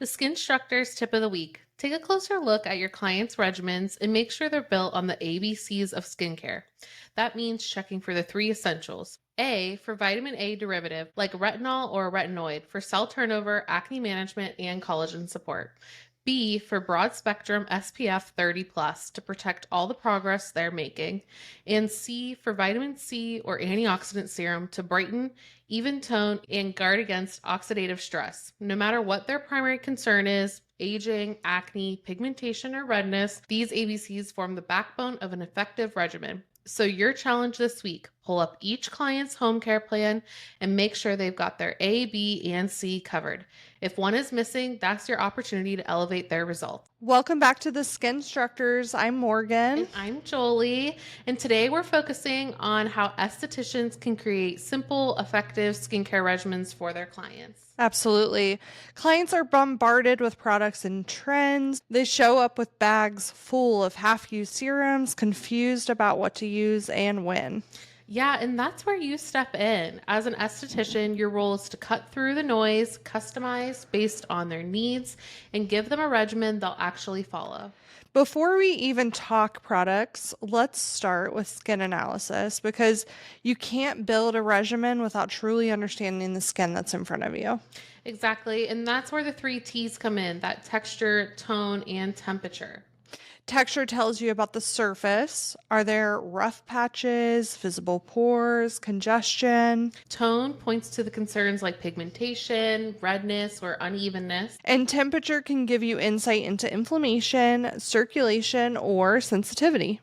The Skinstructors Tip of the Week. Take a closer look at your clients' regimens and make sure they're built on the ABCs of skincare. That means checking for the three essentials. A, for vitamin A derivative, like retinol or retinoid, for cell turnover, acne management, and collagen support. B, for broad spectrum SPF 30 plus to protect all the progress they're making. And C, for vitamin C or antioxidant serum to brighten, even tone, and guard against oxidative stress. No matter what their primary concern is, aging, acne, pigmentation, or redness, these ABCs form the backbone of an effective regimen. So your challenge this week, pull up each client's home care plan and make sure they've got their A, B, and C covered. If one is missing, that's your opportunity to elevate their results. Welcome back to the Skinstructors. I'm Morgan. And I'm Jolie, and today we're focusing on how estheticians can create simple, effective skincare regimens for their clients. Absolutely. Clients are bombarded with products and trends. They show up with bags full of half-used serums, confused about what to use and when. Yeah, and that's where you step in. As an esthetician, your role is to cut through the noise, customize based on their needs, and give them a regimen they'll actually follow. Before we even talk products, let's start with skin analysis because you can't build a regimen without truly understanding the skin that's in front of you. Exactly, and that's where the three T's come in, that texture, tone, and temperature. Texture tells you about the surface. Are there rough patches, visible pores, congestion? Tone points to the concerns like pigmentation, redness, or unevenness. And temperature can give you insight into inflammation, circulation, or sensitivity.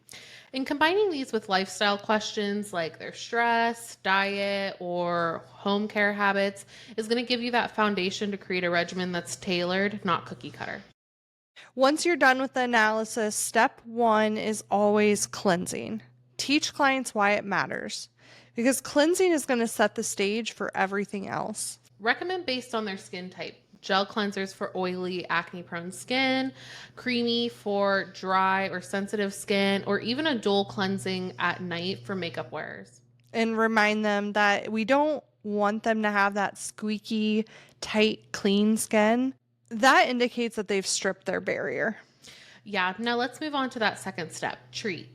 And combining these with lifestyle questions like their stress, diet, or home care habits is going to give you that foundation to create a regimen that's tailored, not cookie cutter. Once you're done with the analysis, step one is always cleansing. Teach clients why it matters because cleansing is going to set the stage for everything else. Recommend based on their skin type. Gel cleansers for oily, acne-prone skin, creamy for dry or sensitive skin, or even a dual cleansing at night for makeup wearers. And remind them that we don't want them to have that squeaky, tight, clean skin. That indicates that they've stripped their barrier. Yeah, now let's move on to that second step, treat.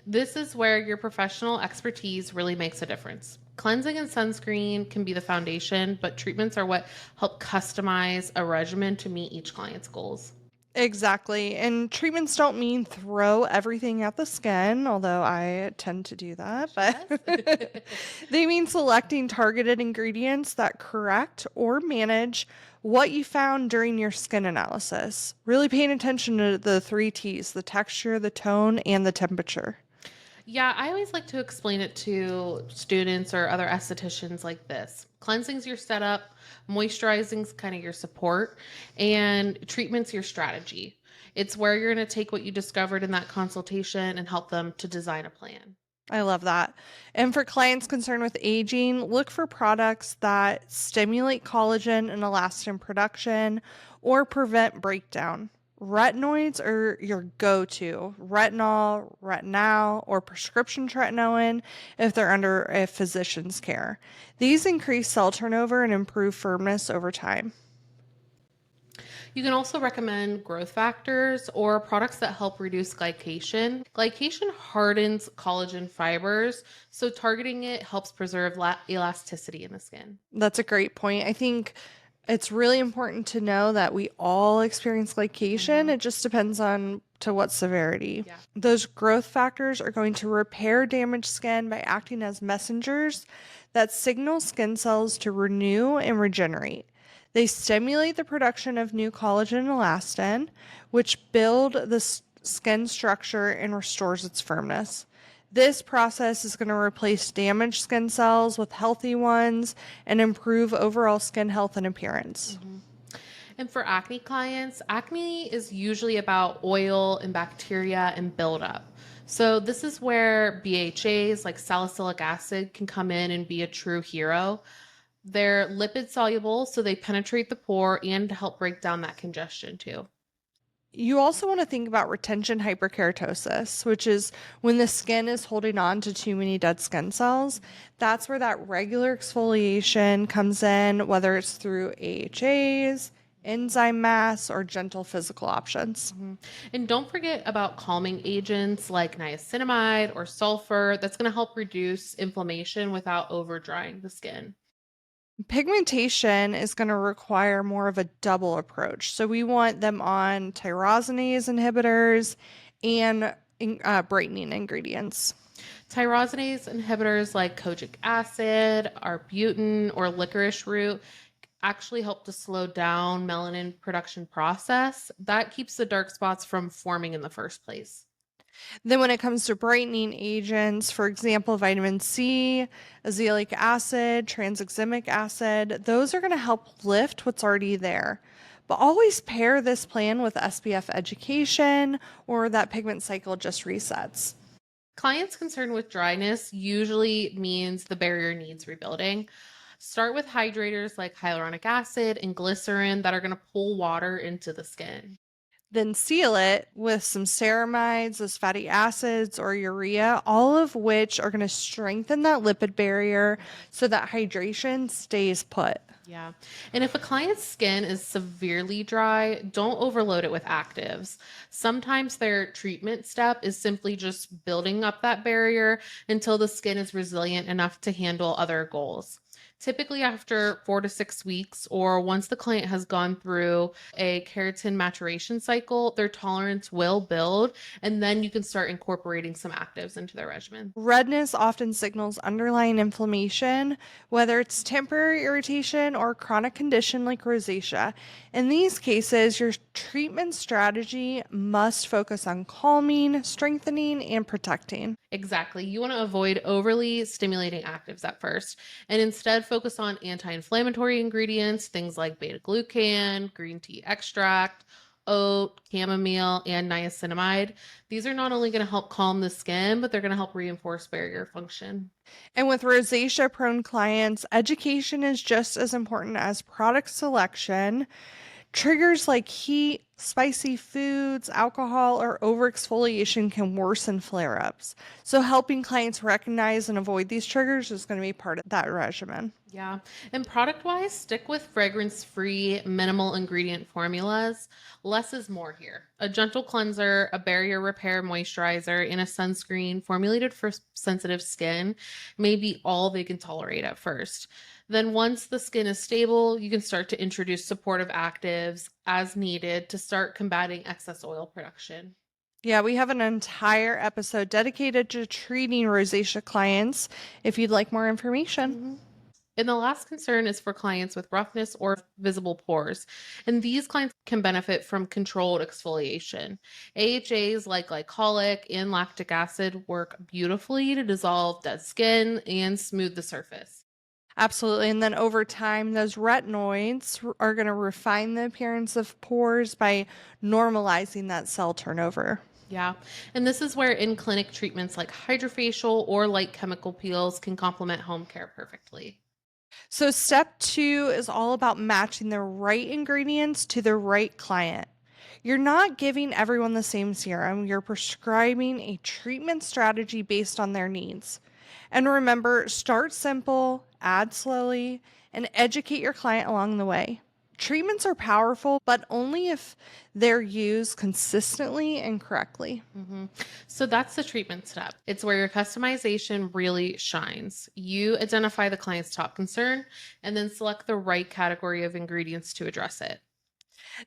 This is where your professional expertise really makes a difference. Cleansing and sunscreen can be the foundation, but treatments are what help customize a regimen to meet each client's goals. Exactly. And treatments don't mean throw everything at the skin, although I tend to do that. But they mean selecting targeted ingredients that correct or manage what you found during your skin analysis. Really paying attention to the three T's, the texture, the tone, and the temperature. Yeah, I always like to explain it to students or other estheticians like this. Cleansing's your setup, moisturizing's kind of your support, and treatment's your strategy. It's where you're going to take what you discovered in that consultation and help them to design a plan. I love that. And for clients concerned with aging, look for products that stimulate collagen and elastin production or prevent breakdown. Retinoids are your go-to. Retinol, retinol, or prescription tretinoin if they're under a physician's care. These increase cell turnover and improve firmness over time. You can also recommend growth factors or products that help reduce glycation. Glycation hardens collagen fibers, so targeting it helps preserve elasticity in the skin. That's a great point. I think it's really important to know that we all experience glycation. It just depends on to what severity. Yeah. Those growth factors are going to repair damaged skin by acting as messengers that signal skin cells to renew and regenerate. They stimulate the production of new collagen and elastin, which build the skin structure and restores its firmness. This process is going to replace damaged skin cells with healthy ones and improve overall skin health and appearance. And for acne clients, acne is usually about oil and bacteria and buildup. So this is where BHAs like salicylic acid can come in and be a true hero. They're lipid soluble, so they penetrate the pore and help break down that congestion too. You also want to think about retention hyperkeratosis, which is when the skin is holding on to too many dead skin cells. That's where that regular exfoliation comes in, whether it's through AHAs, enzyme masks, or gentle physical options. Mhm. And don't forget about calming agents like niacinamide or sulfur. That's going to help reduce inflammation without over drying the skin. Pigmentation is going to require more of a double approach. So we want them on tyrosinase inhibitors and brightening ingredients. Tyrosinase inhibitors like kojic acid, arbutin, or licorice root actually help to slow down melanin production process. That keeps the dark spots from forming in the first place. Then, when it comes to brightening agents, for example, vitamin C, azelaic acid, tranexamic acid, those are going to help lift what's already there. But always pair this plan with SPF education or that pigment cycle just resets. Clients concerned with dryness usually means the barrier needs rebuilding. Start with hydrators like hyaluronic acid and glycerin that are going to pull water into the skin. Then seal it with some ceramides, those fatty acids, or urea, all of which are going to strengthen that lipid barrier so that hydration stays put. Yeah. And if a client's skin is severely dry, don't overload it with actives. Sometimes their treatment step is simply just building up that barrier until the skin is resilient enough to handle other goals. Typically, after 4 to 6 weeks, or once the client has gone through a keratin maturation cycle, their tolerance will build, and then you can start incorporating some actives into their regimen. Redness often signals underlying inflammation, whether it's temporary irritation or chronic condition like rosacea. In these cases, your treatment strategy must focus on calming, strengthening, and protecting. Exactly. You want to avoid overly stimulating actives at first and instead focus on anti inflammatory ingredients, things like beta glucan, green tea extract, oat, chamomile, and niacinamide. These are not only going to help calm the skin, but they're going to help reinforce barrier function. And with rosacea prone clients, education is just as important as product selection. Triggers like heat, spicy foods, alcohol, or overexfoliation can worsen flare ups. So, helping clients recognize and avoid these triggers is going to be part of that regimen. Yeah. And product wise, stick with fragrance free, minimal ingredient formulas. Less is more here. A gentle cleanser, a barrier repair moisturizer, and a sunscreen formulated for sensitive skin may be all they can tolerate at first. Then, once the skin is stable, you can start to introduce supportive actives as needed to start combating excess oil production. Yeah, we have an entire episode dedicated to treating rosacea clients if you'd like more information. Mhm. And the last concern is for clients with roughness or visible pores. And these clients can benefit from controlled exfoliation. AHAs like glycolic and lactic acid work beautifully to dissolve dead skin and smooth the surface. Absolutely. And then over time, those retinoids are going to refine the appearance of pores by normalizing that cell turnover. Yeah. And this is where in clinic treatments like hydrofacial or light chemical peels can complement home care perfectly. So, step two is all about matching the right ingredients to the right client. You're not giving everyone the same serum, you're prescribing a treatment strategy based on their needs. And remember, start simple, add slowly, and educate your client along the way. Treatments are powerful, but only if they're used consistently and correctly. Mhm. So that's the treatment step. It's where your customization really shines. You identify the client's top concern and then select the right category of ingredients to address it.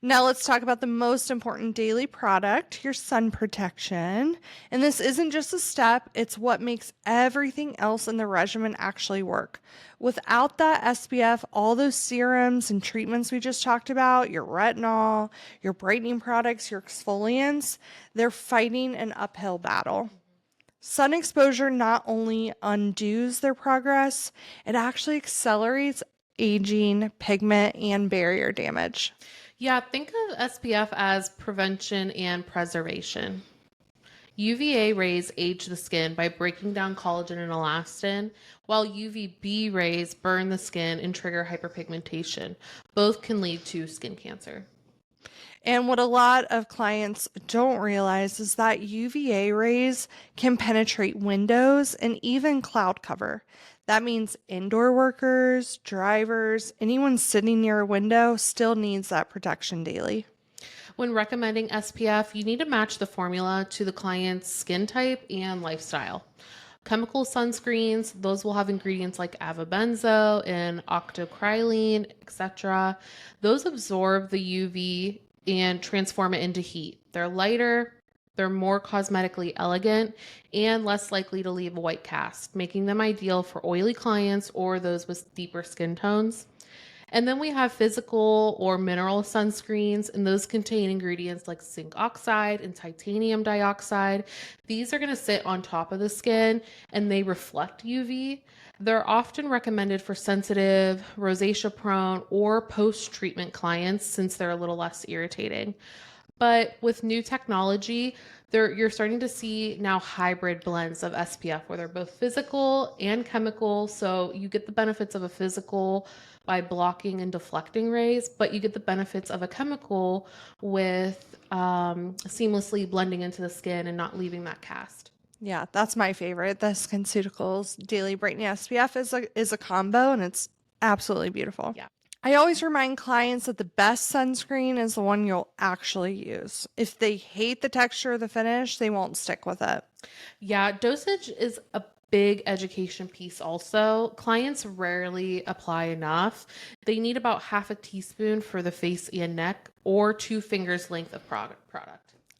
Now let's talk about the most important daily product, your sun protection. And this isn't just a step, it's what makes everything else in the regimen actually work. Without that SPF, all those serums and treatments we just talked about, your retinol, your brightening products, your exfoliants, they're fighting an uphill battle. Sun exposure not only undoes their progress, it actually accelerates aging, pigment, and barrier damage. Yeah, think of SPF as prevention and preservation. UVA rays age the skin by breaking down collagen and elastin, while UVB rays burn the skin and trigger hyperpigmentation. Both can lead to skin cancer. And what a lot of clients don't realize is that UVA rays can penetrate windows and even cloud cover. That means indoor workers, drivers, anyone sitting near a window still needs that protection daily. When recommending SPF, you need to match the formula to the client's skin type and lifestyle. Chemical sunscreens, those will have ingredients like avabenzo and octocrylene, etc. Those absorb the UV and transform it into heat. They're lighter, they're more cosmetically elegant, and less likely to leave a white cast, making them ideal for oily clients or those with deeper skin tones. And then we have physical or mineral sunscreens, and those contain ingredients like zinc oxide and titanium dioxide. These are going to sit on top of the skin and they reflect UV. They're often recommended for sensitive, rosacea prone, or post treatment clients since they're a little less irritating. But with new technology, you're starting to see now hybrid blends of SPF where they're both physical and chemical. So you get the benefits of a physical by blocking and deflecting rays, but you get the benefits of a chemical with seamlessly blending into the skin and not leaving that cast. Yeah, that's my favorite. The SkinCeuticals Daily Brightening SPF is a combo and it's absolutely beautiful. Yeah. I always remind clients that the best sunscreen is the one you'll actually use. If they hate the texture of the finish, they won't stick with it. Yeah, dosage is a big education piece also. Clients rarely apply enough. They need about half a teaspoon for the face and neck or 2 fingers length of product.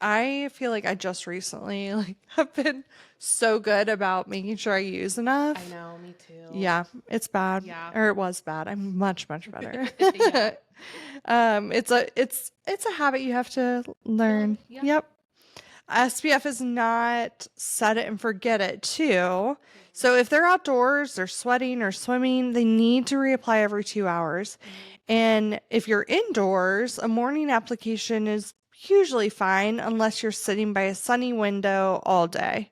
I feel like I just recently have been so good about making sure I use enough. I know, me too. Yeah, it's bad. Yeah. Or it was bad. I'm much better. Yeah. It's a habit you have to learn. Yeah. Yep. SPF is not set it and forget it too. So if they're outdoors, they're sweating or swimming, they need to reapply every 2 hours. And if you're indoors, a morning application is usually fine unless you're sitting by a sunny window all day.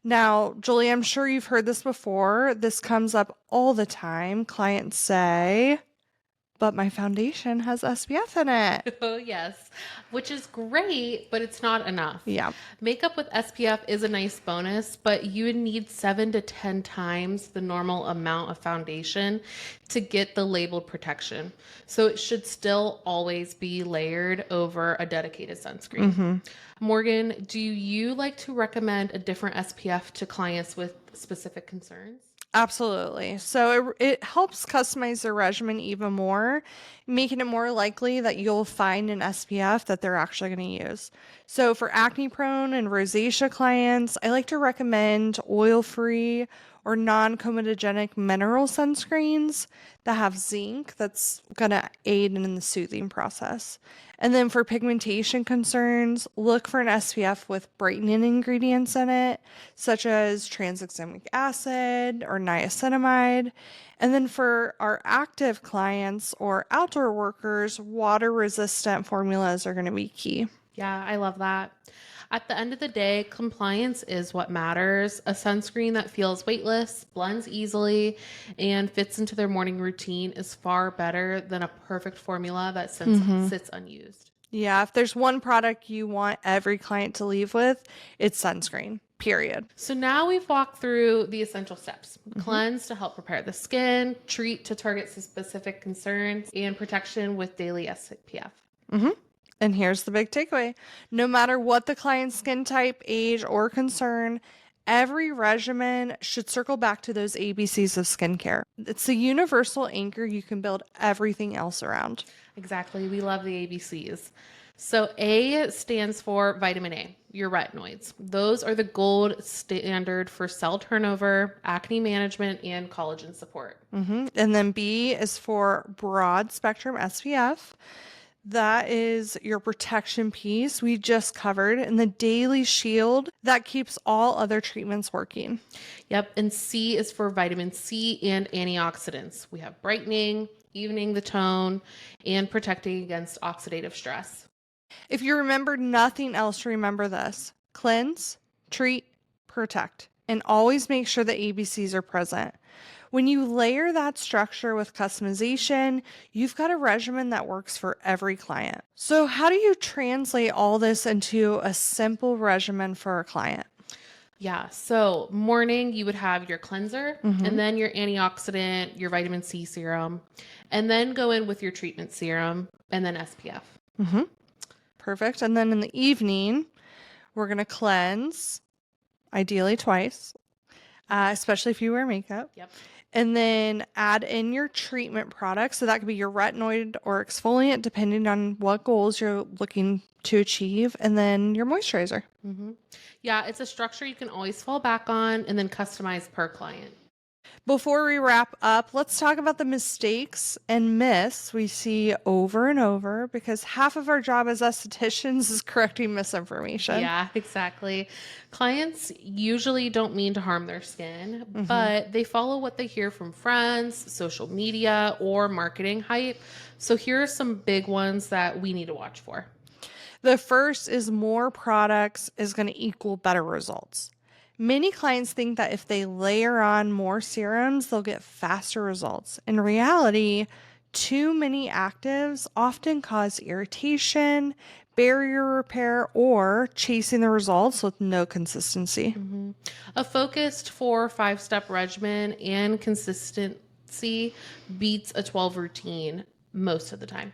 Now, Julie, I'm sure you've heard this before. This comes up all the time. Clients say, but my foundation has SPF in it. Oh, yes, which is great, but it's not enough. Yeah. Makeup with SPF is a nice bonus, but you would need 7 to 10 times the normal amount of foundation to get the labeled protection. So it should still always be layered over a dedicated sunscreen. Morgan, do you like to recommend a different SPF to clients with specific concerns? Absolutely. So it helps customize their regimen even more, making it more likely that you'll find an SPF that they're actually going to use. So for acne prone and rosacea clients, I like to recommend oil-free or non-comedogenic mineral sunscreens that have zinc that's going to aid in the soothing process. And then for pigmentation concerns, look for an SPF with brightening ingredients in it, such as tranexamic acid or niacinamide. And then for our active clients or outdoor workers, water-resistant formulas are going to be key. Yeah, I love that. At the end of the day, compliance is what matters. A sunscreen that feels weightless, blends easily, and fits into their morning routine is far better than a perfect formula that sits unused. Yeah, if there's one product you want every client to leave with, it's sunscreen, period. So now we've walked through the essential steps. Cleanse to help prepare the skin, treat to target specific concerns, and protection with daily SPF. And here's the big takeaway. No matter what the client's skin type, age, or concern, every regimen should circle back to those ABCs of skincare. It's the universal anchor you can build everything else around. Exactly. We love the ABCs. So A stands for vitamin A, your retinoids. Those are the gold standard for cell turnover, acne management, and collagen support. And then B is for broad spectrum SPF. That is your protection piece we just covered, and the daily shield that keeps all other treatments working. Yep. And C is for vitamin C and antioxidants. We have brightening, evening the tone, and protecting against oxidative stress. If you remember nothing else, remember this: cleanse, treat, protect. and always make sure the ABCs are present. When you layer that structure with customization, you've got a regimen that works for every client. So, how do you translate all this into a simple regimen for a client? Yeah. So morning, you would have your cleanser Mm-hmm. and then your antioxidant, your vitamin C serum, and then go in with your treatment serum and then SPF. Mm-hmm. Perfect. And then in the evening, we're going to cleanse, ideally twice, especially if you wear makeup. Yep. And then add in your treatment products. So that could be your retinoid or exfoliant, depending on what goals you're looking to achieve. And then your moisturizer. Mm-hmm. Yeah. It's a structure you can always fall back on and then customize per client. Before we wrap up, let's talk about the mistakes and myths we see over and over, because half of our job as estheticians is correcting misinformation. Yeah, exactly. Clients usually don't mean to harm their skin, Mm-hmm. but they follow what they hear from friends, social media, or marketing hype. So here are some big ones that we need to watch for. The first is more products is going to equal better results. Many clients think that if they layer on more serums, they'll get faster results. In reality, too many actives often cause irritation, barrier repair, or chasing the results with no consistency. Mm-hmm. A focused 4 or 5 step regimen and consistency beats a 12 routine most of the time.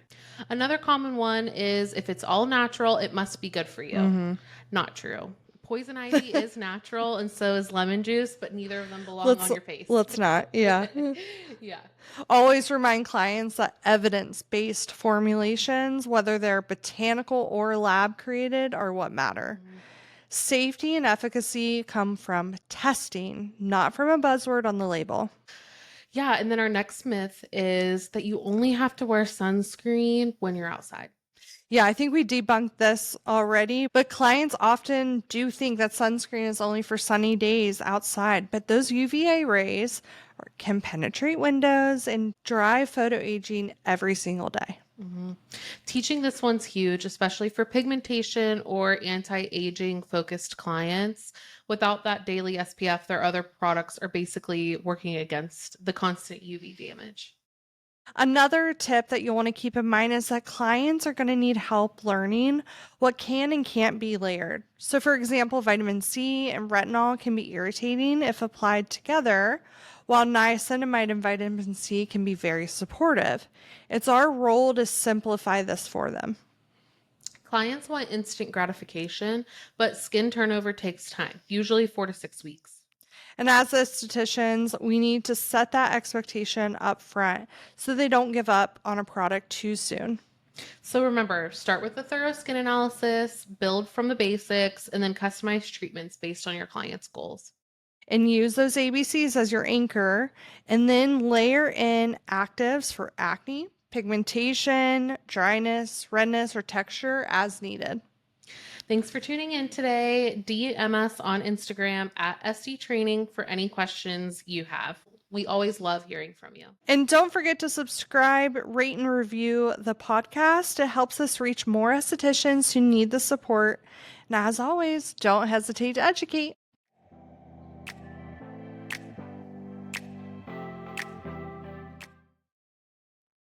Another common one is if it's all natural, it must be good for you. Mm-hmm. Not true. Poison ivy is natural and so is lemon juice, but neither of them belong on your face. Let's not. Yeah. Yeah. Always remind clients that evidence-based formulations, whether they're botanical or lab created, are what matter. Safety and efficacy come from testing, not from a buzzword on the label. Yeah. And then our next myth is that you only have to wear sunscreen when you're outside. Yeah, I think we debunked this already, but clients often do think that sunscreen is only for sunny days outside, but those UVA rays can penetrate windows and drive photo aging every single day. Mm-hmm. Teaching this one's huge, especially for pigmentation or anti-aging focused clients. Without that daily SPF, their other products are basically working against the constant UV damage. Another tip that you'll want to keep in mind is that clients are going to need help learning what can and can't be layered. So, for example, vitamin C and retinol can be irritating if applied together, while niacinamide and vitamin C can be very supportive. It's our role to simplify this for them. Clients want instant gratification, but skin turnover takes time, usually 4 to 6 weeks. And as estheticians, we need to set that expectation up front so they don't give up on a product too soon. So remember, start with a thorough skin analysis, build from the basics, and then customize treatments based on your client's goals. And use those ABCs as your anchor, and then layer in actives for acne, pigmentation, dryness, redness, or texture as needed. Thanks for tuning in today. DM us on Instagram at SD Training for any questions you have. We always love hearing from you. And don't forget to subscribe, rate, and review the podcast. It helps us reach more estheticians who need the support. And as always, don't hesitate to educate.